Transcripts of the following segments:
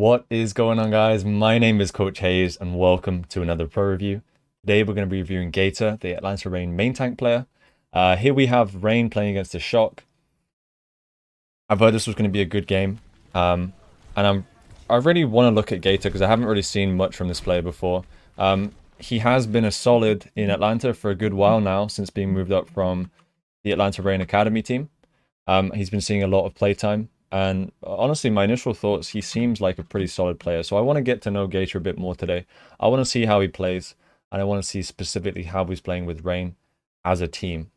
What is going on, guys? My name is Coach Hayes and welcome to another pro review. Today we're going to be reviewing Gator, the Atlanta Reign main tank player. Here we have Reign playing against the Shock. I've heard this was going to be a good game, and I really want to look at Gator because I haven't really seen much from this player before. He has been a solid in Atlanta for a good while now, since being moved up from the Atlanta Reign Academy team. He's been seeing a lot of playtime. And honestly, my initial thoughts, he seems like a pretty solid player. So I want to get to know Gator a bit more today. I want to see how he plays, and I want to see specifically how he's playing with Reign as a team.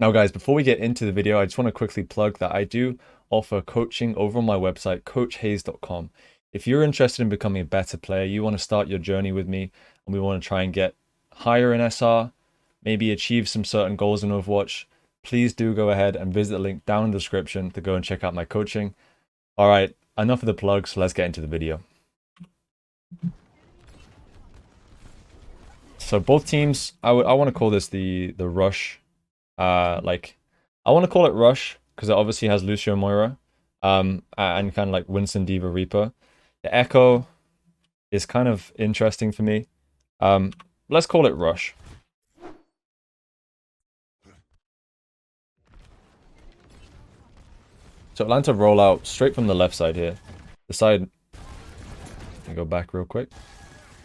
Now, guys, before we get into the video, I just want to quickly plug that I do offer coaching over on my website, coachhayes.com. If you're interested in becoming a better player, you want to start your journey with me, and we want to try and get higher in SR, maybe achieve some certain goals in Overwatch, please do go ahead and visit the link down in the description to go and check out my coaching. All right, enough of the plugs, so let's get into the video. So both teams, I want to call this the rush. I want to call it rush because it obviously has Lucio Moira, and kind of like Winston, D.Va, Reaper. The Echo is kind of interesting for me. Let's call it rush. So Atlanta roll out straight from the left side here. The side... Let me go back real quick.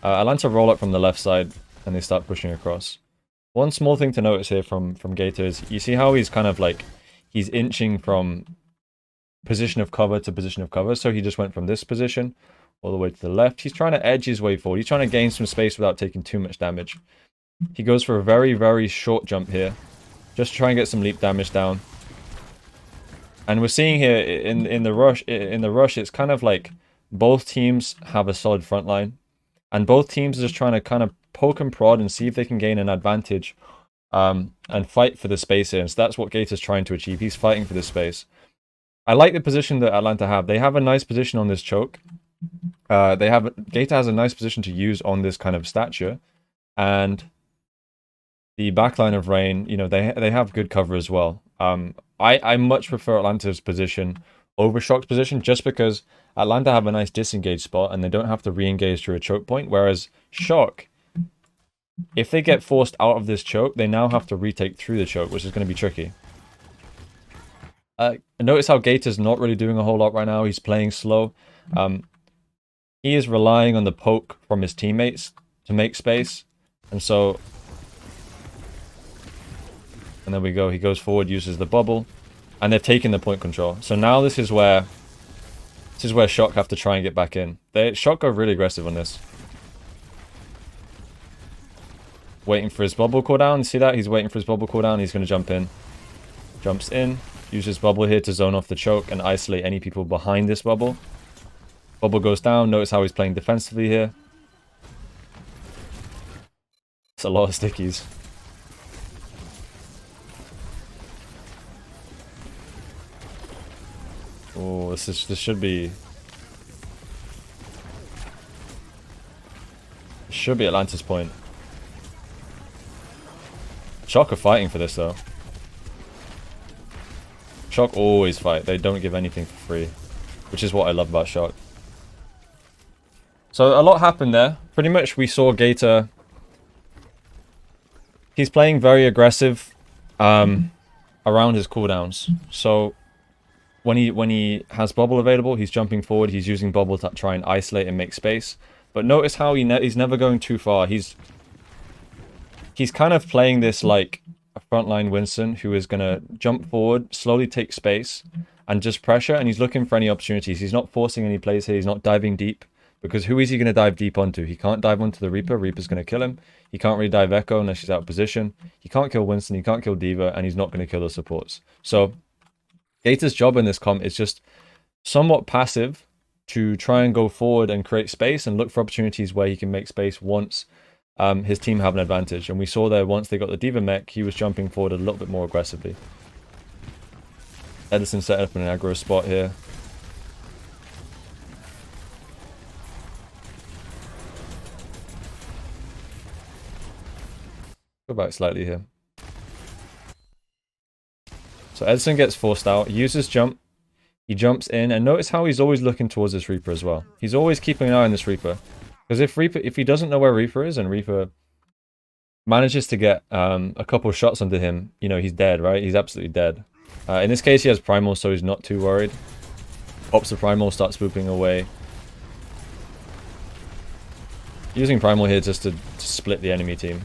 Atlanta roll out from the left side and they start pushing across. One small thing to notice here from Gator is you see how he's kind of like... He's inching from position of cover to position of cover. So he just went from this position all the way to the left. He's trying to edge his way forward. He's trying to gain some space without taking too much damage. He goes for a very, very short jump here. Just to try and get some leap damage down. And we're seeing here in the rush, it's kind of like both teams have a solid front line, and both teams are just trying to kind of poke and prod and see if they can gain an advantage, and fight for the space here. And so that's what Gator's trying to achieve. He's fighting for this space. I like the position that Atlanta have. They have a nice position on this choke. Gator has a nice position to use on this kind of stature, and the backline of Reign, you know, they have good cover as well. I much prefer Atlanta's position over Shock's position just because Atlanta have a nice disengage spot and they don't have to re-engage through a choke point, whereas Shock, if they get forced out of this choke, they now have to retake through the choke, which is going to be tricky. Notice how Gator's not really doing a whole lot right now. He's playing slow. He is relying on the poke from his teammates to make space, and so... And there we go, he goes forward, uses the bubble, and they've taken the point control. So now this is where Shock have to try and get back in. Shock go really aggressive on this. Waiting for his bubble cooldown, see that? He's waiting for his bubble cooldown, he's going to jump in. Jumps in, uses bubble here to zone off the choke and isolate any people behind this bubble. Bubble goes down, notice how he's playing defensively here. It's a lot of stickies. Oh, this should be... Should be Atlanta's point. Shock are fighting for this though. Shock always fight. They don't give anything for free, which is what I love about Shock. So a lot happened there. Pretty much we saw Gator... He's playing very aggressive around his cooldowns. So... When he has bubble available, he's jumping forward. He's using bubble to try and isolate and make space. But notice how he's never going too far. He's kind of playing this like a frontline Winston who is going to jump forward, slowly take space, and just pressure. And he's looking for any opportunities. He's not forcing any plays here. He's not diving deep. Because who is he going to dive deep onto? He can't dive onto the Reaper. Reaper's going to kill him. He can't really dive Echo unless he's out of position. He can't kill Winston. He can't kill D.Va. And he's not going to kill the supports. So... Gator's job in this comp is just somewhat passive to try and go forward and create space and look for opportunities where he can make space once his team have an advantage. And we saw there once they got the D.Va mech, he was jumping forward a little bit more aggressively. Edison set up an aggro spot here. Go back slightly here. So Edison gets forced out, uses jump. He jumps in, and notice how he's always looking towards this Reaper as well. He's always keeping an eye on this Reaper. Because if he doesn't know where Reaper is, and Reaper manages to get a couple shots onto him, you know, he's dead, right? He's absolutely dead. In this case, he has Primal, so he's not too worried. Pops the Primal, starts swooping away. Using Primal here just to split the enemy team.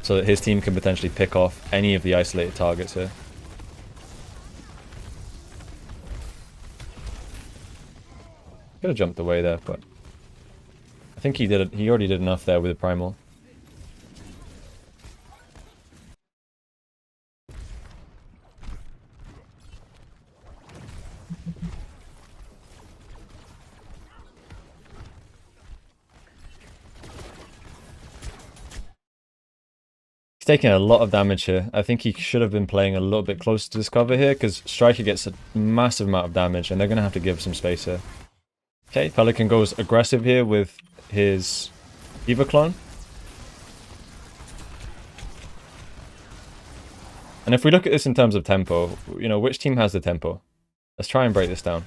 So that his team can potentially pick off any of the isolated targets here. Could have jumped away there, but I think he already did enough there with the Primal. He's taking a lot of damage here. I think he should have been playing a little bit closer to this cover here, because Striker gets a massive amount of damage, and they're going to have to give some space here. Okay, Pelican goes aggressive here with his Diva clone. And if we look at this in terms of tempo, you know, which team has the tempo? Let's try and break this down.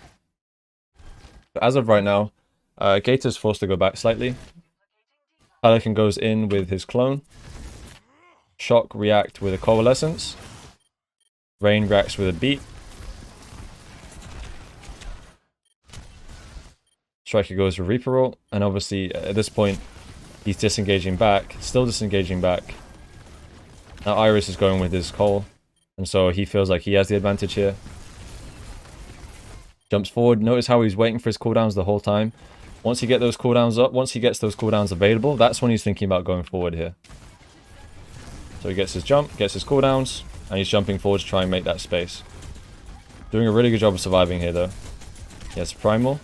But as of right now, Gator's forced to go back slightly. Pelican goes in with his clone. Shock react with a coalescence. Rain reacts with a beat. Striker goes for Reaper roll, and obviously at this point he's disengaging back, still disengaging back. Now Iris is going with his coal, and so he feels like he has the advantage here. Jumps forward, notice how he's waiting for his cooldowns the whole time. Once he gets those cooldowns up, once he gets those cooldowns available, that's when he's thinking about going forward here. So he gets his jump, gets his cooldowns, and he's jumping forward to try and make that space. Doing a really good job of surviving here though. He has Primal.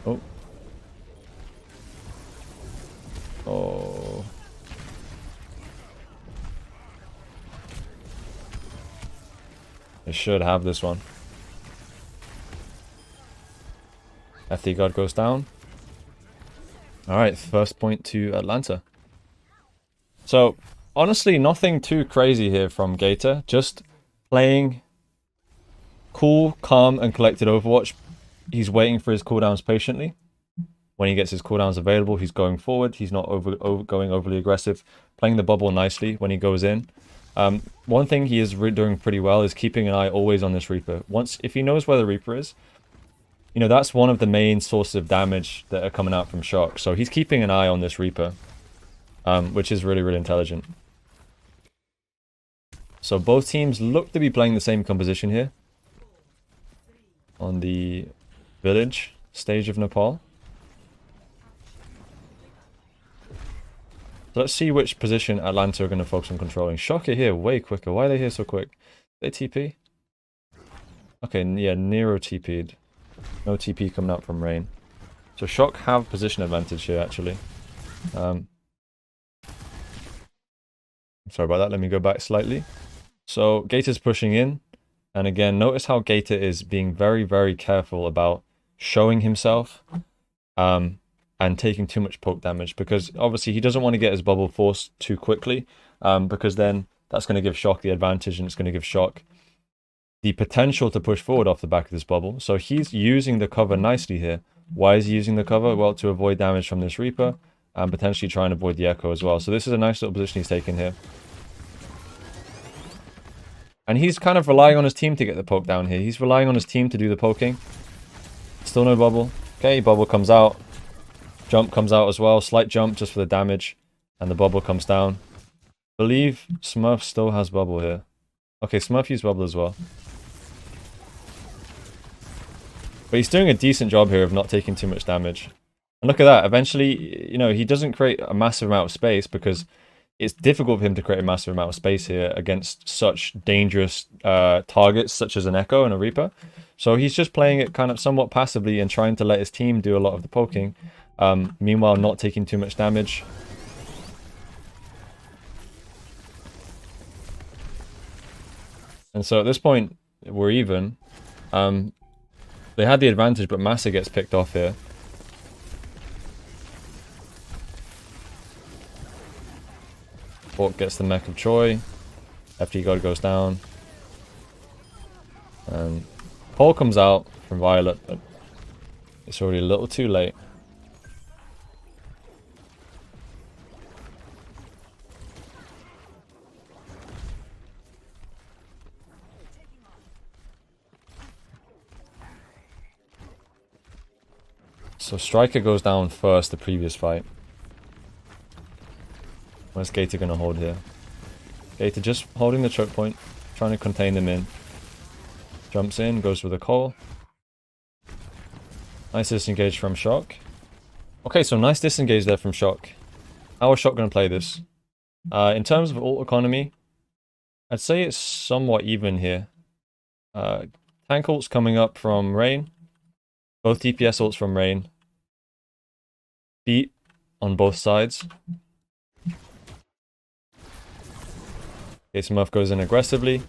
Oh. Oh. They should have this one. FD God goes down. Alright, first point to Atlanta. So, honestly, nothing too crazy here from Gator. Just playing cool, calm, and collected Overwatch. He's waiting for his cooldowns patiently. When he gets his cooldowns available, he's going forward. He's not going overly aggressive. Playing the bubble nicely when he goes in. One thing he is doing pretty well is keeping an eye always on this Reaper. If he knows where the Reaper is, you know, that's one of the main sources of damage that are coming out from Shock. So he's keeping an eye on this Reaper, which is really, really intelligent. So both teams look to be playing the same composition here on the village stage of Nepal. So let's see which position Atlanta are going to focus on controlling. Shock are here way quicker. Why are they here so quick? They TP? Okay, yeah, Nero TP'd. No TP coming out from Rain. So Shock have position advantage here, actually. Sorry about that. Let me go back slightly. So Gator's pushing in. And again, notice how Gator is being very, very careful about showing himself. And taking too much poke damage, because obviously he doesn't want to get his bubble forced too quickly, because then that's going to give Shock the advantage, and it's going to give Shock the potential to push forward off the back of this bubble. So he's using the cover nicely here. Why is he using the cover? Well, to avoid damage from this Reaper, and potentially try and avoid the Echo as well. So this is a nice little position he's taken here. And he's kind of relying on his team to get the poke down here. He's relying on his team to do the poking. Still no bubble. Okay, bubble comes out. Jump comes out as well. Slight jump just for the damage. And the bubble comes down. I believe Smurf still has bubble here. Okay, Smurf used bubble as well. But he's doing a decent job here of not taking too much damage. And look at that. Eventually, you know, he doesn't create a massive amount of space, because it's difficult for him to create a massive amount of space here against such dangerous targets such as an Echo and a Reaper. So he's just playing it kind of somewhat passively and trying to let his team do a lot of the poking. Meanwhile, not taking too much damage. And so at this point, we're even. They had the advantage, but Massa gets picked off here. Orc gets the mech of Choi. FD God goes down. And Paul comes out from Violet, but it's already a little too late. So Striker goes down first the previous fight. Where's Gator going to hold here? Gator just holding the choke point, trying to contain them in. Jumps in, goes with a call. Nice disengage from Shock. Okay, so nice disengage there from Shock. How is Shock going to play this? In terms of ult economy, I'd say it's somewhat even here. Tank ults coming up from Rain. Both DPS ults from Rain. Beat on both sides. Okay, Smurf goes in aggressively.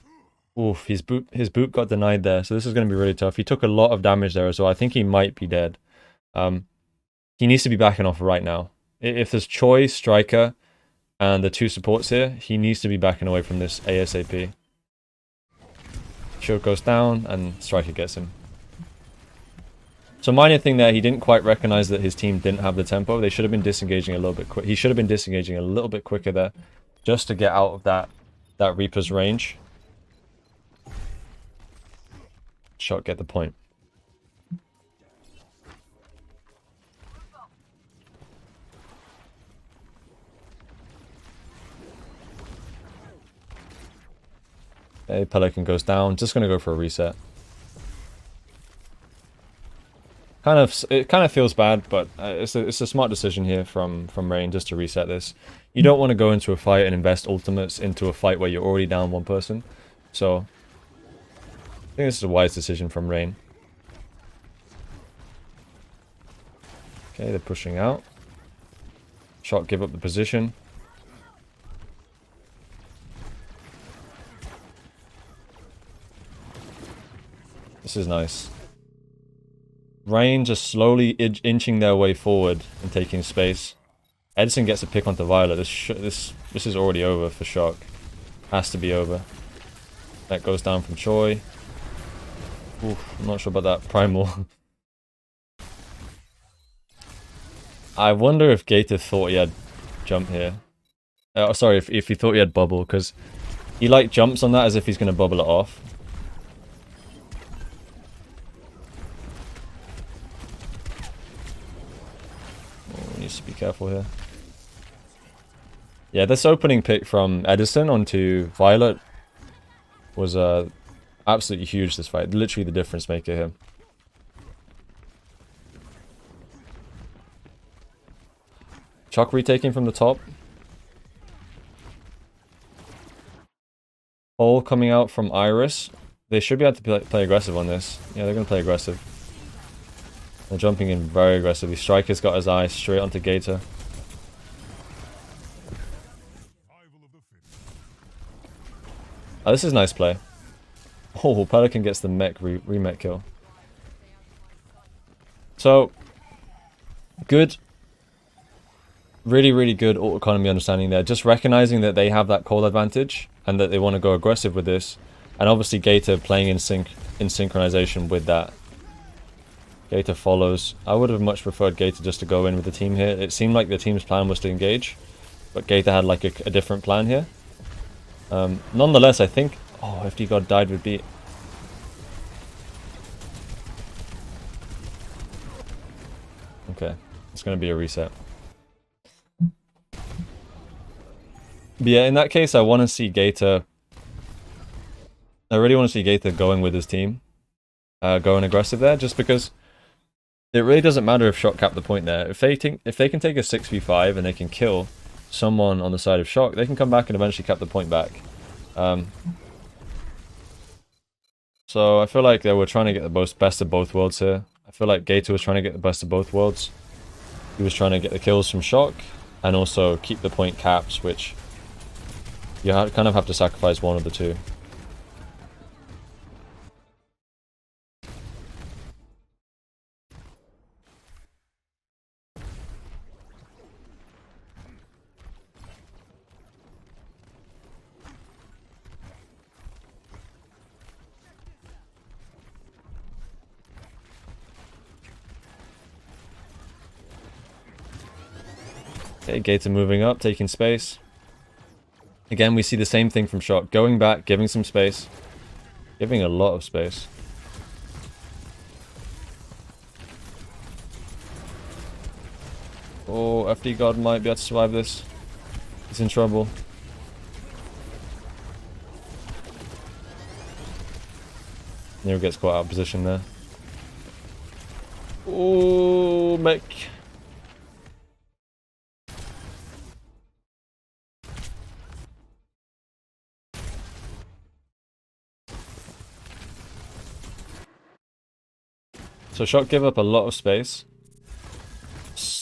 Oof, his boot got denied there, so this is going to be really tough. He took a lot of damage there as well. I think he might be dead. He needs to be backing off right now. If there's Choi, Striker, and the 2 supports here, he needs to be backing away from this ASAP. Shield goes down, and Striker gets him. So minor thing there, he didn't quite recognize that his team didn't have the tempo. They should have been disengaging a little bit quick. He should have been disengaging a little bit quicker there, just to get out of that Reaper's range. Shot, get the point. Okay, Pelican goes down. Just gonna go for a reset. It kind of feels bad, but it's a smart decision here from Rain just to reset this. You don't want to go into a fight and invest ultimates into a fight where you're already down 1 person. So I think this is a wise decision from Rain. Okay, they're pushing out. Shot, give up the position. This is nice. Rain just slowly inching their way forward and taking space. Edison gets a pick onto Violet. This is already over for Shock. Has to be over. That goes down from Choi. Oof, I'm not sure about that Primal. I wonder if Gator thought he had jump here. Sorry, if he thought he had bubble, because he like jumps on that as if he's going to bubble it off. Needs to be careful here. Yeah, this opening pick from Edison onto Violet was absolutely huge this fight. Literally the difference maker here. Chuck retaking from the top. Hole coming out from Iris. They should be able to play aggressive on this. Yeah, they're going to play aggressive. They're jumping in very aggressively. Striker's got his eye straight onto Gator. Oh, this is nice play. Oh, Pelican gets the mech remech kill. So, good. Really, really good ult economy understanding there. Just recognizing that they have that cold advantage and that they want to go aggressive with this. And obviously Gator playing in synchronization with that. Gator follows. I would have much preferred Gator just to go in with the team here. It seemed like the team's plan was to engage, but Gator had like a different plan here. Nonetheless, I think... Oh, FD God died with beat. Okay, it's going to be a reset. But yeah, in that case, I want to see Gator... I really want to see Gator going with his team. Going aggressive there, just because... It really doesn't matter if Shock cap the point there. If they can take a 6v5 and they can kill someone on the side of Shock, they can come back and eventually cap the point back. So I feel like they were trying to get the best of both worlds here. I feel like Gator was trying to get the best of both worlds. He was trying to get the kills from Shock and also keep the point caps, which you kind of have to sacrifice one of the two. Okay, Gator moving up, taking space. Again, we see the same thing from Shock. Going back, giving some space. Giving a lot of space. Oh, FD God might be able to survive this. He's in trouble. Nero gets caught out of position there. Oh, mech. So Shock give up a lot of space.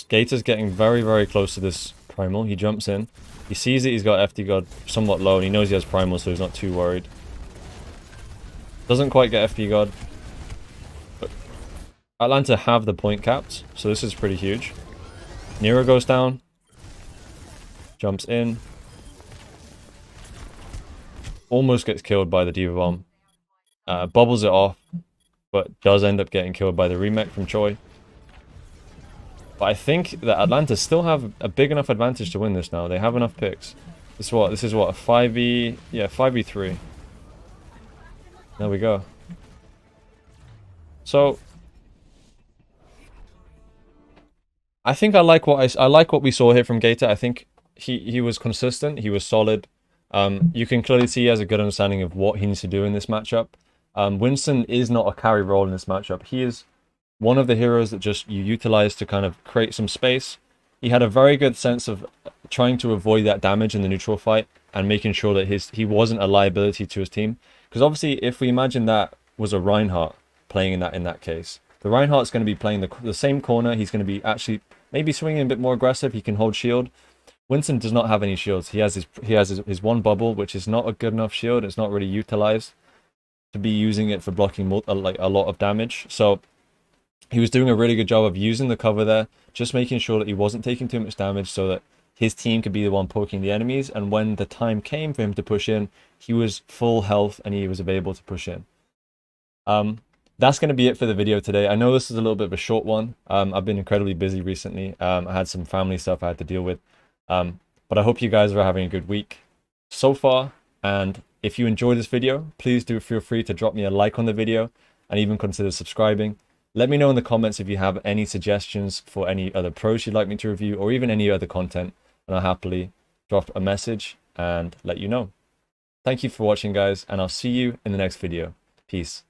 Gator's getting very, very close to this Primal. He jumps in. He sees it, he's got FD God somewhat low, and he knows he has Primal, so he's not too worried. Doesn't quite get FD God. But Atlanta have the point capped, so this is pretty huge. Nero goes down. Jumps in. Almost gets killed by the Diva Bomb. Bobbles it off, but does end up getting killed by the remake from Choi. But I think that Atlanta still have a big enough advantage to win this now. They have enough picks. This is what, a 5v... Yeah, 5v3. There we go. So... I think I like what we saw here from Gator. I think he was consistent. He was solid. You can clearly see he has a good understanding of what he needs to do in this matchup. Winston is not a carry role in this matchup. He is one of the heroes that just you utilize to kind of create some space. He had a very good sense of trying to avoid that damage in the neutral fight and making sure that he wasn't a liability to his team. Because obviously, if we imagine that was a Reinhardt playing in that case, the Reinhardt's going to be playing the same corner. He's going to be actually maybe swinging a bit more aggressive. He can hold shield. Winston does not have any shields. He has his one bubble, which is not a good enough shield. It's not really utilized to be using it for blocking like a lot of damage. So he was doing a really good job of using the cover there, just making sure that he wasn't taking too much damage so that his team could be the one poking the enemies. And when the time came for him to push in, he was full health and he was able to push in. That's going to be it for the video today. I know this is a little bit of a short one. I've been incredibly busy recently. I had some family stuff I had to deal with. But I hope you guys are having a good week so far. And if you enjoyed this video, please do feel free to drop me a like on the video and even consider subscribing. Let me know in the comments if you have any suggestions for any other pros you'd like me to review or even any other content, and I'll happily drop a message and let you know. Thank you for watching, guys, and I'll see you in the next video. Peace.